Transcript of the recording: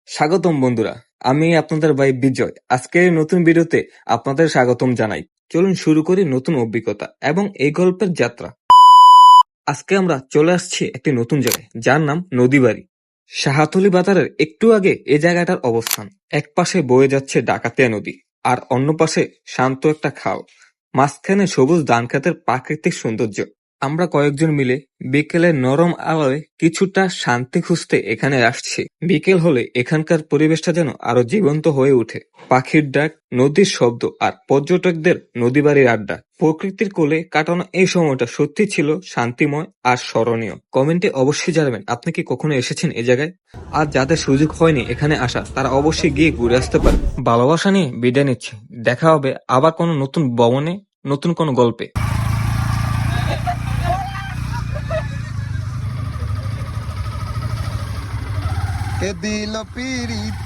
স্বাগতম বন্ধুরা, আমি আপনাদের ভাই বিজয়। আজকের এই নতুন ভিডিওতে আপনাদের স্বাগতম জানাই। চলুন শুরু করি নতুন অভিজ্ঞতা এবং এই গল্পের যাত্রা। আজকে আমরা চলে আসছি একটি নতুন জায়গায়, যার নাম নদীবাড়ি। শাহাতলী বাজারের একটু আগে এই জায়গাটার অবস্থান। এক পাশে বয়ে যাচ্ছে ডাকাতিয়া নদী, আর অন্য পাশে শান্ত একটা খাল। মাঝখানে সবুজ ধান ক্ষেতের প্রাকৃতিক সৌন্দর্য। আমরা কয়েকজন মিলে বিকেলের নরম আলোয় কিছুটা শান্তি খুঁজতে এখানে আসছি। বিকেল হলে এখানকার পরিবেশটা যেন আরো জীবন্ত হয়ে ওঠে। পাখির ডাক, নদীর শব্দ আর পর্যটকদের নদীবাড়ির আড্ডা। প্রকৃতির কোলে কাটানো এই সময়টা সত্যি ছিল শান্তিময় আর স্মরণীয়। কমেন্টে অবশ্যই জানাবেন আপনি কি কখনো এসেছেন এই জায়গায়। আর যাদের সুযোগ হয়নি এখানে আসা, তারা অবশ্যই গিয়ে ঘুরে আসতে পারে। ভালোবাসা নিয়ে বিদায় নিচ্ছি। দেখা হবে আবার কোনো নতুন ভবনে, নতুন কোনো গল্পে। কে দিল পিরিত